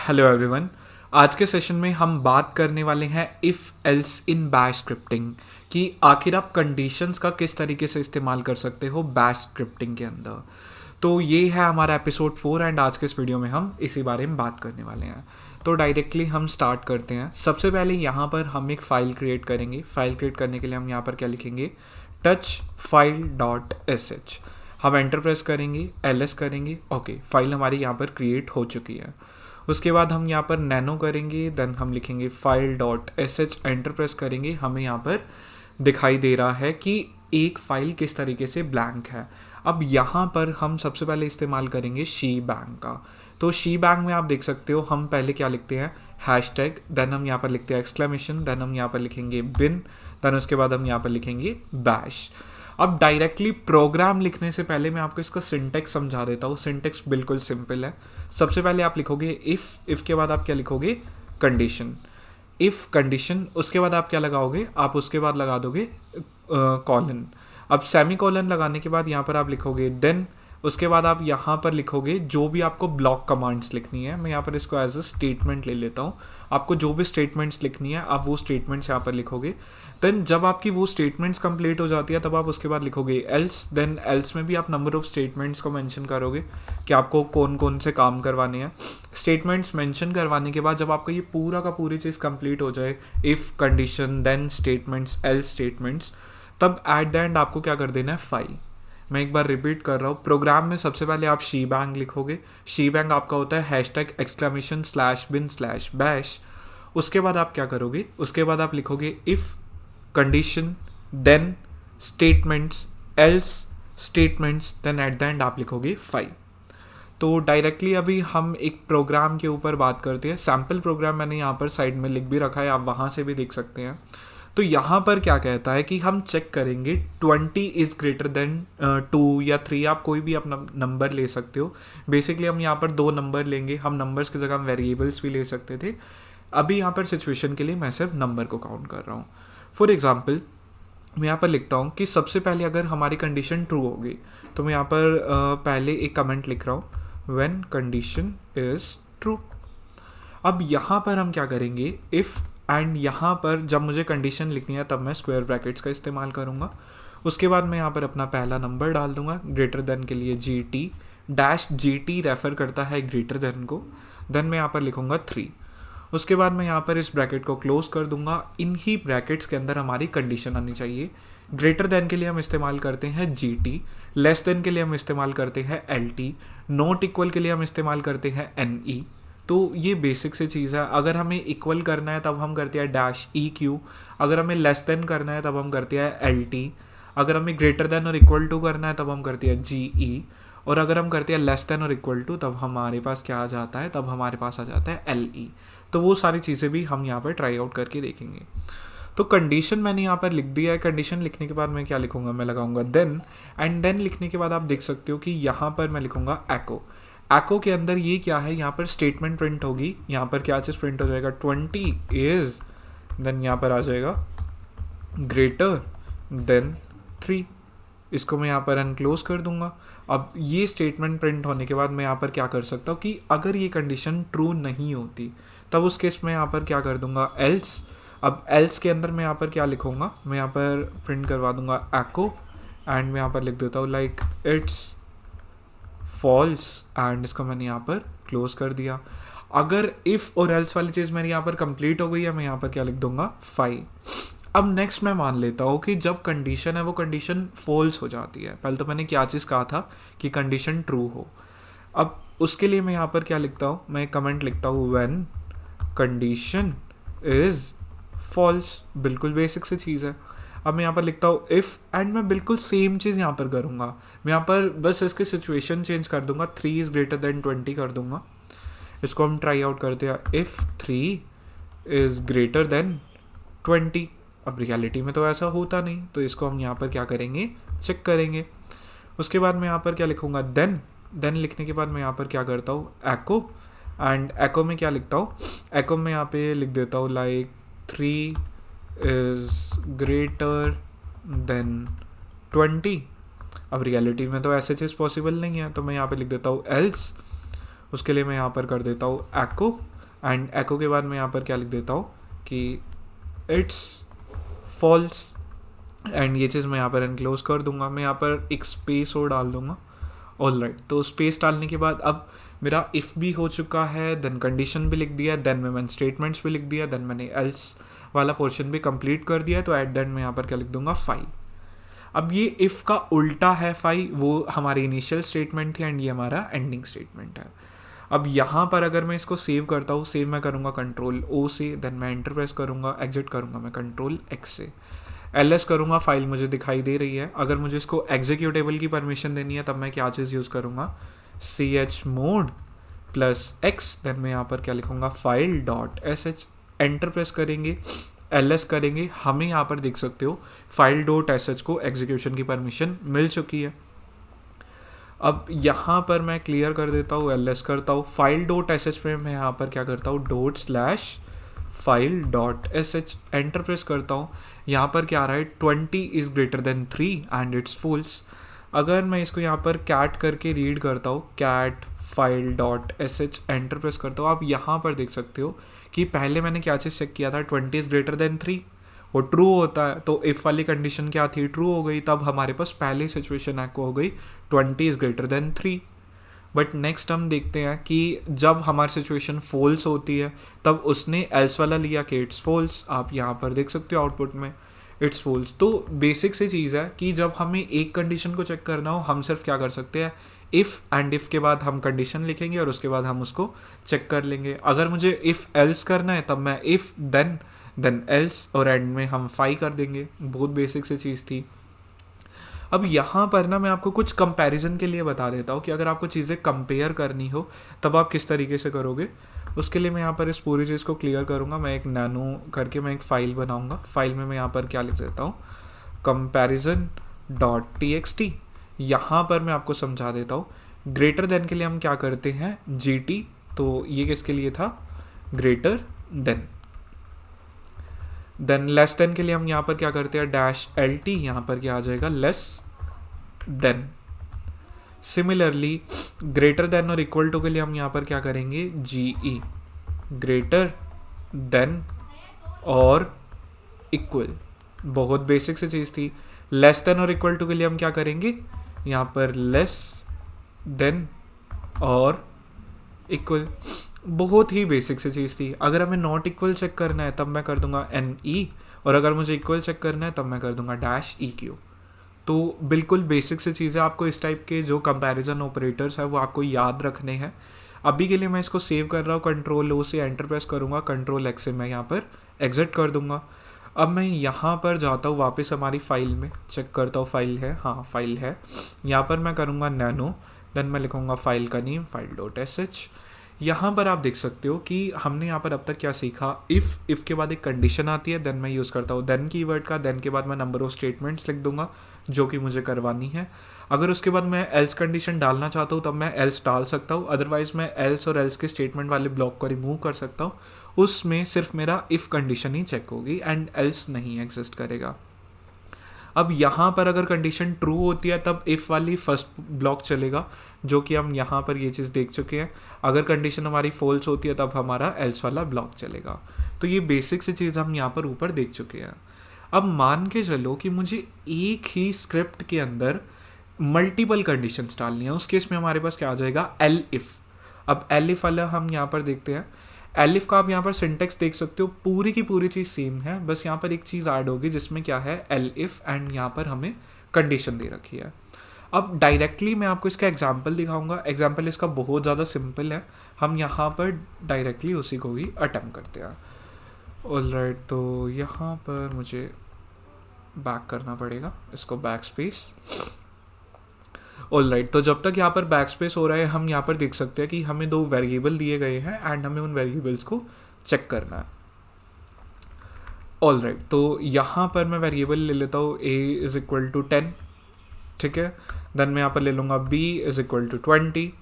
Hello everyone. आज के session में हम बात करने वाले हैं if else in bash scripting कि आखिर आप कंडीशंस का किस तरीके से इस्तेमाल कर सकते हो बैश स्क्रिप्टिंग के अंदर। तो ये है हमारा एपिसोड 4 एंड आज के इस वीडियो में हम इसी बारे में बात करने वाले हैं। तो डायरेक्टली हम स्टार्ट करते हैं। सबसे पहले यहाँ पर हम एक फ़ाइल क्रिएट करेंगे। फ़ाइल क्रिएट करने के लिए हम यहाँ पर क्या लिखेंगे, touch file dot S H. हम एंटर प्रेस करेंगे, एल करेंगे, ओके फाइल हमारी यहाँ पर क्रिएट हो चुकी है। उसके बाद हम यहाँ पर नैनो करेंगे, देन हम लिखेंगे file dot S H, enter press करेंगे। हमें यहाँ पर दिखाई दे रहा है कि एक फ़ाइल किस तरीके से ब्लैंक है। अब यहाँ पर हम सबसे पहले इस्तेमाल करेंगे शी बैंक का। तो शी बैंक में आप देख सकते हो हम पहले क्या लिखते हैं, हैश टैग, देन हम यहाँ पर लिखते हैं एक्सक्लेमेशन, देन हम यहाँ पर लिखेंगे बिन, देन उसके बाद हम यहाँ पर लिखेंगे बैश। अब डायरेक्टली प्रोग्राम लिखने से पहले मैं आपको इसका सिंटेक्स समझा देता हूँ। सिंटेक्स बिल्कुल सिंपल है। सबसे पहले आप लिखोगे इफ़ के बाद आप क्या लिखोगे, कंडीशन, इफ़ कंडीशन। उसके बाद आप क्या लगाओगे, आप उसके बाद लगा दोगे कॉलन। अब सेमी कॉलन लगाने के बाद यहाँ पर आप लिखोगे देन। उसके बाद आप यहाँ पर लिखोगे जो भी आपको ब्लॉक कमांड्स लिखनी है। मैं यहाँ पर इसको एज अ स्टेटमेंट ले लेता हूँ। आपको जो भी स्टेटमेंट्स लिखनी है आप वो स्टेटमेंट्स यहाँ पर लिखोगे। देन जब आपकी वो स्टेटमेंट्स कंप्लीट हो जाती है तब आप उसके बाद लिखोगे एल्स। देन एल्स में भी आप नंबर ऑफ स्टेटमेंट्स को मेंशन करोगे कि आपको कौन कौन से काम करवाने हैं। स्टेटमेंट्स मेंशन करवाने के बाद जब आपका ये पूरा का पूरी चीज़ कंप्लीट हो जाए, if condition then statements else statements, तब एट द एंड आपको क्या कर देना है, फाइल। मैं एक बार रिपीट कर रहा हूँ। प्रोग्राम में सबसे पहले आप शी बैंक लिखोगे। शी बैंक आपका होता है hashtag exclamation slash bin slash bash. उसके बाद आप क्या करोगे, उसके बाद आप लिखोगे if condition then statements else statements, then at the end आप लिखोगे फाइल। तो डायरेक्टली अभी हम एक प्रोग्राम के ऊपर बात करते हैं। सैम्पल प्रोग्राम मैंने यहाँ पर साइड में लिख भी रखा है, आप वहाँ से भी देख सकते हैं। तो यहाँ पर क्या कहता है कि हम चेक करेंगे 20 इज़ ग्रेटर देन 2 या 3, आप कोई भी अपना नंबर ले सकते हो। बेसिकली हम यहाँ पर 2 नंबर लेंगे। हम नंबर्स की जगह हम वेरिएबल्स भी ले सकते थे। अभी यहाँ पर सिचुएशन के लिए मैं सिर्फ नंबर को काउंट कर रहा हूँ। फॉर एग्जाम्पल मैं यहाँ पर लिखता हूँ कि सबसे पहले अगर हमारी कंडीशन ट्रू होगी तो मैं यहाँ पर पहले एक कमेंट लिख रहा हूँ, व्हेन कंडीशन इज़ ट्रू। अब यहाँ पर हम क्या करेंगे, इफ़ एंड यहाँ पर जब मुझे कंडीशन लिखनी है तब मैं स्क्वायर ब्रैकेट्स का इस्तेमाल करूँगा। उसके बाद मैं यहाँ पर अपना पहला नंबर डाल दूँगा, ग्रेटर देन के लिए G T dash G T refer करता है ग्रेटर देन को। देन मैं यहाँ पर लिखूँगा 3। उसके बाद मैं यहाँ पर इस ब्रैकेट को क्लोज कर दूंगा। इन्हीं ब्रैकेट्स के अंदर हमारी कंडीशन आनी चाहिए। ग्रेटर देन के लिए हम इस्तेमाल करते हैं जी टी, लेस देन के लिए हम इस्तेमाल करते हैं एल टी, नॉट इक्वल के लिए हम इस्तेमाल करते हैं एन ई। तो ये बेसिक से चीज़ है। अगर हमें इक्वल करना है तब हम करते हैं डैश ई क्यू, अगर हमें लेस देन करना है तब हम करते हैं एल टी, अगर हमें ग्रेटर देन और इक्वल टू करना है तब हम करते हैं जी ई, और अगर हम करते हैं लेस देन और इक्वल टू तब हमारे पास क्या आ जाता है, तब हमारे पास आ जाता है एल ई। तो वो सारी चीज़ें भी हम यहाँ पर ट्राई आउट करके देखेंगे। तो कंडीशन मैंने यहाँ पर लिख दिया है। कंडीशन लिखने के बाद मैं क्या लिखूँगा, मैं लगाऊंगा देन, एंड देन लिखने के बाद आप देख सकते हो कि यहाँ पर मैं लिखूँगा एको। एको के अंदर ये क्या है, यहाँ पर स्टेटमेंट प्रिंट होगी। यहाँ पर क्या चीज़ प्रिंट हो जाएगा, 20 इज़, देन यहाँ पर आ जाएगा ग्रेटर देन 3। इसको मैं यहाँ पर अनक्लोज कर दूंगा। अब ये स्टेटमेंट प्रिंट होने के बाद मैं यहाँ पर क्या कर सकता हूँ कि अगर ये कंडीशन ट्रू नहीं होती तब उस केस में यहाँ पर क्या कर दूंगा, एल्स। अब एल्स के अंदर मैं यहाँ पर क्या लिखूँगा, मैं यहाँ पर प्रिंट करवा दूंगा एको, एंड मैं यहाँ पर लिख देता हूँ लाइक इट्स फॉल्स, एंड इसको मैंने यहाँ पर क्लोज कर दिया। अगर इफ़ और एल्स वाली चीज़ मेरी यहाँ पर कंप्लीट हो गई है, मैं यहाँ पर क्या लिख दूंगा, फाइल। अब नेक्स्ट मैं मान लेता हूँ कि जब कंडीशन है वो कंडीशन फॉल्स हो जाती है। पहले तो मैंने क्या चीज़ कहा था कि कंडीशन ट्रू हो। अब उसके लिए मैं यहाँ पर क्या लिखता हूँ, मैं कमेंट लिखता हूँ व्हेन कंडीशन इज़ फॉल्स। बिल्कुल बेसिक सी चीज़ है। अब मैं यहाँ पर लिखता हूँ इफ़, एंड मैं बिल्कुल सेम चीज़ यहाँ पर करूँगा। मैं यहाँ पर बस इसकी सिचुएशन चेंज कर दूँगा, 3 इज़ ग्रेटर देन 20 कर दूँगा। इसको हम ट्राई आउट करते हैं, इफ़ 3 इज़ ग्रेटर देन 20। अब रियलिटी में तो ऐसा होता नहीं, तो इसको हम यहाँ पर क्या करेंगे, चेक करेंगे। उसके बाद मैं यहाँ पर क्या लिखूँगा, देन लिखने के बाद मैं यहाँ पर क्या करता हूँ, एको, एंड एको में क्या लिखता हूँ, एको में यहाँ पे लिख देता हूँ लाइक 3 इज़ ग्रेटर देन 20। अब रियलिटी में तो ऐसे चीज़ पॉसिबल नहीं है, तो मैं यहाँ पे लिख देता हूँ एल्स। उसके लिए मैं यहाँ पर कर देता हूँ एको, एंड एको के बाद मैं यहाँ पर क्या लिख देता हूँ कि इट्स फॉल्स, एंड ये चीज़ मैं यहाँ पर एनक्लोज कर दूंगा। मैं यहाँ पर एक स्पेस और डाल दूंगा। ऑल राइट, तो स्पेस डालने के बाद अब मेरा इफ़ भी हो चुका है, देन कंडीशन भी लिख दिया, देन मैंने स्टेटमेंट्स भी लिख दिया, देन मैंने एल्स वाला पोर्शन भी कंप्लीट कर दिया। तो एट द एंड मैं यहाँ पर क्या लिख दूंगा, फाइल। अब ये इफ़ का उल्टा है फाइल, वो हमारी इनिशियल स्टेटमेंट थी एंड ये हमारा एंडिंग स्टेटमेंट है। अब यहाँ पर अगर मैं इसको सेव करता हूँ, सेव मैं करूँगा कंट्रोल ओ से, देन मैं एंटर प्रेस करूँगा, एग्जिट करूँगा मैं कंट्रोल एक्स से, ls करूँगा, फाइल मुझे दिखाई दे रही है। अगर मुझे इसको एग्जीक्यूटेबल की परमिशन देनी है तब मैं क्या चीज़ यूज़ करूँगा, chmod +x, देन मैं यहाँ पर क्या लिखूँगा, file dot sh, enter press करेंगे, ls करेंगे, हमें यहाँ पर देख सकते हो फाइल डॉट sh को एग्जीक्यूशन की परमिशन मिल चुकी है। अब यहाँ पर मैं क्लियर कर देता हूँ, ls करता हूँ, फाइल डॉट sh में मैं यहाँ पर क्या करता हूँ, /file dot sh, enter press करता हूँ। यहाँ पर क्या आ रहा है, 20 is greater than 3 and it's false. अगर मैं इसको यहाँ पर कैट करके रीड करता हूँ, cat file dot sh, enter press करता हूँ, आप यहाँ पर देख सकते हो कि पहले मैंने क्या चीज़ चेक किया था, 20 इज़ ग्रेटर देन 3, वो ट्रू होता है। तो इफ़ वाली कंडीशन क्या थी, ट्रू हो गई, तब हमारे पास पहली सिचुएशन एको हो गई 20 is greater than 3। But next हम देखते हैं कि जब हमारी सिचुएशन फॉल्स होती है तब उसने एल्स वाला लिया कि इट्स फॉल्स। आप यहाँ पर देख सकते हो आउटपुट में इट्स फॉल्स। तो बेसिक सी चीज़ है कि जब हमें एक कंडीशन को चेक करना हो, हम सिर्फ क्या कर सकते हैं, इफ़ एंड इफ़ के बाद हम कंडीशन लिखेंगे और उसके बाद हम उसको चेक कर लेंगे। अगर मुझे इफ़ एल्स करना है तब मैं इफ़ देन एल्स, और एंड में हम फाई कर देंगे। बहुत बेसिक सी चीज़ थी। अब यहाँ पर ना मैं आपको कुछ कंपैरिजन के लिए बता देता हूँ कि अगर आपको चीज़ें कंपेयर करनी हो तब आप किस तरीके से करोगे। उसके लिए मैं यहाँ पर इस पूरी चीज़ को क्लियर करूँगा। मैं एक नैनो करके मैं एक फ़ाइल बनाऊँगा। फाइल में मैं यहाँ पर क्या लिख देता हूँ, comparison.txt। यहाँ पर मैं आपको समझा देता हूँ। ग्रेटर देन के लिए हम क्या करते हैं, GT, तो ये किसके लिए था, ग्रेटर देन लेस देन के लिए हम यहाँ पर क्या करते हैं, -LT, यहाँ पर क्या आ जाएगा, less than. Similarly greater than और इक्वल टू के लिए हम यहाँ पर क्या करेंगे, GE, ग्रेटर देन और इक्वल। बहुत बेसिक सी चीज़ थी। लेस देन और इक्वल टू के लिए हम क्या करेंगे, यहाँ पर लेस देन और इक्वल। बहुत ही बेसिक सी चीज़ थी। अगर हमें नॉट इक्वल चेक करना है तब मैं कर दूंगा NE, और अगर मुझे इक्वल चेक करना है तब मैं कर दूंगा -EQ। तो बिल्कुल बेसिक सी चीज़ है। आपको इस टाइप के जो कंपैरिजन ऑपरेटर्स है वो आपको याद रखने हैं। अभी के लिए मैं इसको सेव कर रहा हूँ, कंट्रोल O से एंटर प्रेस करूँगा, कंट्रोल X से मैं यहाँ पर एग्जिट कर दूँगा। अब मैं यहाँ पर जाता हूँ वापस हमारी फाइल में, चेक करता हूँ फाइल है, हाँ फाइल है। यहाँ पर मैं करूँगा नैनो, देन मैं लिखूँगा फाइल का नेम, फाइल डॉट sh। यहाँ पर आप देख सकते हो कि हमने यहाँ पर अब तक क्या सीखा, इफ़ के बाद एक कंडीशन आती है, देन मैं यूज़ करता हूँ देन कीवर्ड का, देन के बाद मैं नंबर ऑफ स्टेटमेंट्स लिख दूंगा जो कि मुझे करवानी है। अगर उसके बाद मैं एल्स कंडीशन डालना चाहता हूँ तब मैं एल्स डाल सकता हूँ, अदरवाइज मैं एल्स और एल्स के स्टेटमेंट वाले ब्लॉक को रिमूव कर सकता हूँ। उसमें सिर्फ मेरा इफ़ कंडीशन ही चेक होगी एंड एल्स नहीं एग्जिस्ट करेगा। अब यहाँ पर अगर कंडीशन ट्रू होती है तब इफ़ वाली फर्स्ट ब्लॉक चलेगा, जो कि हम यहाँ पर ये चीज़ देख चुके हैं। अगर कंडीशन हमारी फॉल्स होती है तब हमारा एल्स वाला ब्लॉक चलेगा। तो ये बेसिक सी चीज़ हम यहाँ पर ऊपर देख चुके हैं। अब मान के चलो कि मुझे एक ही स्क्रिप्ट के अंदर मल्टीपल कंडीशंस डालनी है, उस केस में हमारे पास क्या आ जाएगा, एल इफ़। अब एल इफ़ वाला हम यहाँ पर देखते हैं। एल इफ़ का आप यहाँ पर सिंटेक्स देख सकते हो, पूरी की पूरी चीज़ सेम है, बस यहाँ पर एक चीज़ ऐड होगी जिसमें क्या है, एल इफ़, एंड यहाँ पर हमें कंडीशन दे रखी है। अब डायरेक्टली मैं आपको इसका एग्जाम्पल दिखाऊंगा। एग्जाम्पल इसका बहुत ज़्यादा सिंपल है, हम यहाँ पर डायरेक्टली उसी को ही अटेम्प्ट करते हैं। ऑलराइट, तो यहाँ पर मुझे बैक करना पड़ेगा, इसको बैक स्पेस। ऑलराइट, तो जब तक यहाँ पर बैक स्पेस हो रहा है हम यहाँ पर देख सकते हैं कि हमें 2 वेरिएबल दिए गए हैं एंड हमें उन वेरिएबल्स को चेक करना है। ऑलराइट, तो यहाँ पर मैं वेरिएबल ले लेता हूँ a इज़ इक्वल टू 10, ठीक है। देन मैं यहाँ पर ले लूँगा b इज़ इक्वल टू 20।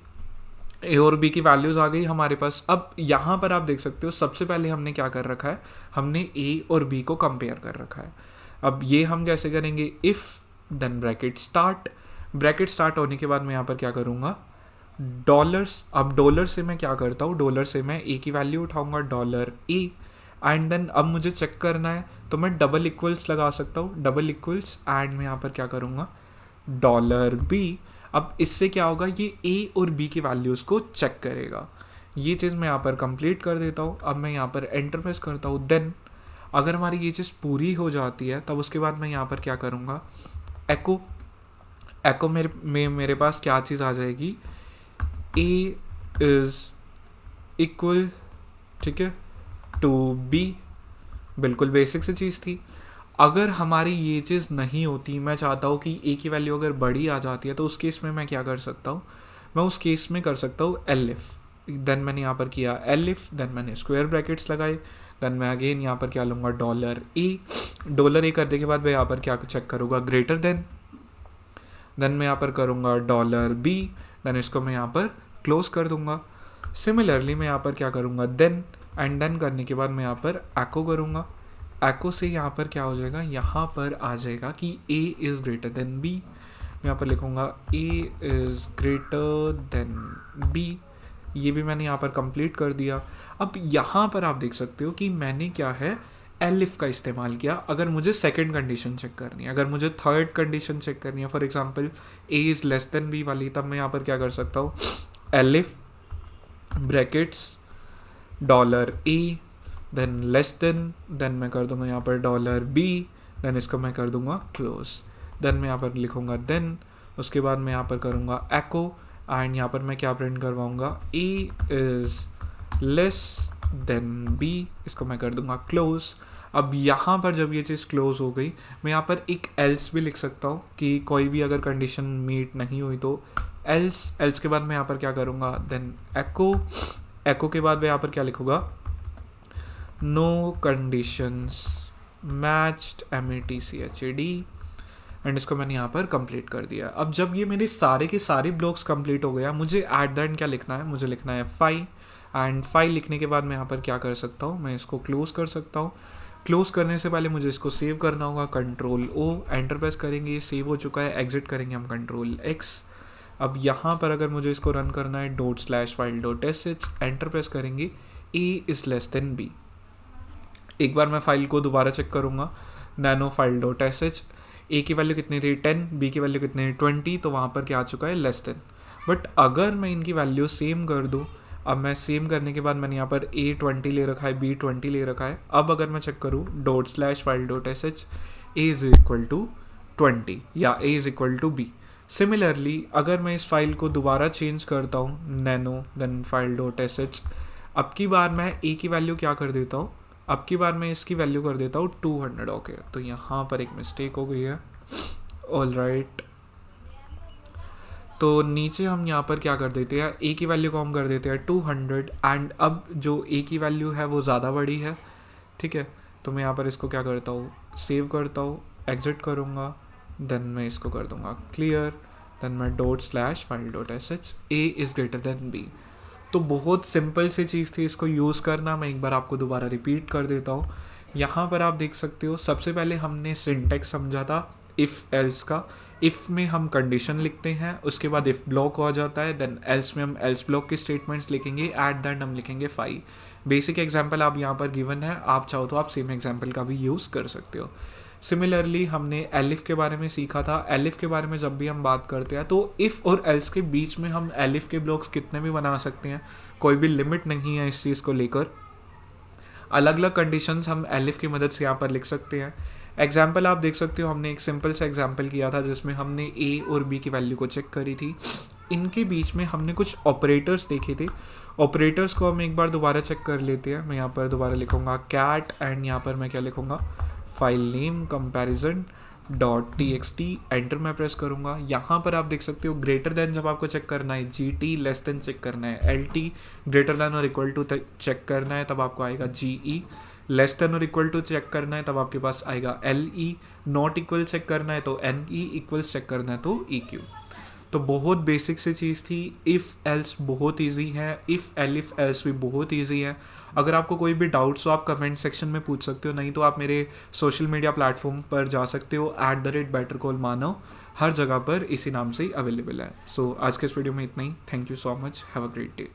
ए और बी की वैल्यूज़ आ गई हमारे पास। अब यहाँ पर आप देख सकते हो सबसे पहले हमने क्या कर रखा है, हमने ए और बी को कंपेयर कर रखा है। अब ये हम कैसे करेंगे, if then bracket start. Bracket start होने के बाद मैं यहाँ पर क्या करूँगा, डॉलर्स, अब डॉलर से मैं क्या करता हूँ, डॉलर से मैं ए की वैल्यू उठाऊंगा डॉलर ए, एंड देन अब मुझे चेक करना है तो मैं डबल इक्वल्स लगा सकता हूँ, डबल इक्वल्स, एंड मैं यहाँ पर क्या करूँगा डॉलर बी। अब इससे क्या होगा, ये ए और बी की वैल्यूज़ को चेक करेगा। ये चीज़ मैं यहाँ पर कंप्लीट कर देता हूँ। अब मैं यहाँ पर एंटर प्रेस करता हूँ। देन अगर हमारी ये चीज़ पूरी हो जाती है तब उसके बाद मैं यहाँ पर क्या करूँगा, एको, एको मेरे पास क्या चीज़ आ जाएगी, ए इज़ इक्वल, ठीक है, टू बी। बिल्कुल बेसिक सी चीज़ थी। अगर हमारी ये चीज़ नहीं होती, मैं चाहता हूँ कि ए की वैल्यू अगर बड़ी आ जाती है, तो उस केस में मैं क्या कर सकता हूँ, मैं उस केस में कर सकता हूँ एलिफ। देन मैंने यहाँ पर किया एलिफ, देन मैंने स्क्वायर ब्रैकेट्स लगाए, देन मैं अगेन यहाँ पर क्या लूँगा डॉलर ए, डॉलर ए करने के बाद मैं यहाँ पर क्या चेक करूँगा ग्रेटर देन मैं यहाँ पर करूँगा डॉलर बी, देन इसको मैं यहाँ पर क्लोज कर दूँगा। सिमिलरली मैं यहाँ पर क्या करूँगा देन, एंड देन करने के बाद मैं यहाँ पर एको करूँगा। एको से यहाँ पर क्या हो जाएगा, यहाँ पर आ जाएगा कि A is greater than B. मैं यहाँ पर लिखूँगा A is greater than B. ये भी मैंने यहाँ पर कंप्लीट कर दिया। अब यहाँ पर आप देख सकते हो कि मैंने क्या है, एलिफ का इस्तेमाल किया अगर मुझे सेकंड कंडीशन चेक करनी है। अगर मुझे थर्ड कंडीशन चेक करनी है, for example A is less than B वाली, तब मैं यहाँ पर क्या कर सकता हूँ, elif brackets dollar A, then less than मैं कर दूंगा यहाँ पर डॉलर बी, देन इसको मैं कर दूंगा क्लोज। देन मैं यहाँ पर लिखूँगा देन, उसके बाद मैं यहाँ पर करूँगा एको, एंड यहाँ पर मैं क्या प्रिंट करवाऊँगा, A is less than B, इसको मैं कर दूंगा क्लोज। अब यहाँ पर जब ये चीज़ क्लोज हो गई, मैं यहाँ पर एक एल्स भी लिख सकता हूँ कि कोई भी अगर कंडीशन मीट नहीं हुई तो एल्स के बाद मैं यहाँ पर क्या करूँगा, देन एको के बाद मैं यहाँ पर क्या लिखूँगा, no conditions matched MATCHAD, and इसको मैंने यहाँ पर कंप्लीट कर दिया। अब जब ये मेरे सारे के सारे ब्लॉक्स कंप्लीट हो गया, मुझे एट द एंड क्या लिखना है, मुझे लिखना है फाई, एंड फाई लिखने के बाद मैं यहाँ पर क्या कर सकता हूँ, मैं इसको क्लोज कर सकता हूँ। क्लोज करने से पहले मुझे इसको सेव करना होगा, कंट्रोल ओ, एंटर प्रेस करेंगे, ये सेव हो चुका है। एग्जिट करेंगे हम कंट्रोल एक्स। अब यहाँ पर अगर मुझे इसको रन करना है ./file.sh, एंटर प्रेस करेंगे, A is less than B. एक बार मैं फाइल को दोबारा चेक करूँगा, नैनो file.sh, ए की वैल्यू कितनी थी 10, बी की वैल्यू कितनी थी 20, तो वहाँ पर क्या आ चुका है लेस देन। बट अगर मैं इनकी वैल्यू सेम कर दूँ, अब मैं सेम करने के बाद मैंने यहाँ पर ए 20 ले रखा है, बी 20 ले रखा है। अब अगर मैं चेक करूँ ./file.sh, A is equal to 20 या A is equal to B. Similarly अगर मैं इस फाइल को दोबारा चेंज करता हूँ, नैनो देन file.sh, अब की बार मैं ए की वैल्यू क्या कर देता हूँ, अब की बार मैं इसकी वैल्यू कर देता हूँ 200। ओके, तो यहाँ पर एक मिस्टेक हो गई है। ऑल राइट, तो नीचे हम यहाँ पर क्या कर देते हैं, ए की वैल्यू को हम कर देते हैं 200, एंड अब जो ए की वैल्यू है वो ज़्यादा बड़ी है, ठीक है। तो मैं यहाँ पर इसको क्या करता हूँ, सेव करता हूँ, एग्जिट करूँगा, देन मैं इसको कर दूँगा क्लियर, देन मैं ./file.sh, A is greater than B. तो बहुत सिंपल सी चीज़ थी इसको यूज़ करना। मैं एक बार आपको दोबारा रिपीट कर देता हूँ। यहाँ पर आप देख सकते हो, सबसे पहले हमने सिंटेक्स समझा था इफ़ एल्स का। इफ़ में हम कंडीशन लिखते हैं, उसके बाद इफ़ ब्लॉक हो जाता है, देन एल्स में हम एल्स ब्लॉक के स्टेटमेंट्स लिखेंगे, एट द एंड हम लिखेंगे फाई। बेसिक एग्जाम्पल आप यहाँ पर गिवन है, आप चाहो तो आप सेम एग्जाम्पल का भी यूज़ कर सकते हो। सिमिलरली हमने एलिफ के बारे में सीखा था। एलिफ के बारे में जब भी हम बात करते हैं तो इफ़ और एल्स के बीच में हम एलिफ के ब्लॉक्स कितने भी बना सकते हैं, कोई भी लिमिट नहीं है इस चीज़ को लेकर। अलग अलग कंडीशंस हम एलिफ की मदद से यहाँ पर लिख सकते हैं। एग्जाम्पल आप देख सकते हो, हमने एक सिंपल सा एग्जाम्पल किया था जिसमें हमने ए और बी की वैल्यू को चेक करी थी। इनके बीच में हमने कुछ ऑपरेटर्स देखे थे। ऑपरेटर्स को हम एक बार दोबारा चेक कर लेते हैं। मैं यहाँ पर दोबारा लिखूँगा कैट, एंड यहाँ पर मैं क्या लिखूँगा, file name comparison .txt, enter मैं प्रेस करूँगा। यहाँ पर आप देख सकते हो ग्रेटर देन जब आपको चेक करना है GT, लेस देन चेक करना है LT, ग्रेटर देन और इक्वल टू चेक करना है तब आपको आएगा GE, लेस देन और इक्वल टू चेक करना है तब आपके पास आएगा LE, नॉट इक्वल चेक करना है तो NE, इक्वल चेक करना है तो EQ। तो बहुत बेसिक सी चीज़ थी। इफ़ एल्स बहुत इजी है, इफ़ एलिफ एल्स भी बहुत इजी है। अगर आपको कोई भी डाउट्स हो आप कमेंट सेक्शन में पूछ सकते हो, नहीं तो आप मेरे सोशल मीडिया प्लेटफॉर्म पर जा सकते हो @bettercallmanav। हर जगह पर इसी नाम से ही अवेलेबल है। सो आज के इस वीडियो में इतना ही। Thank you so much, have a great day.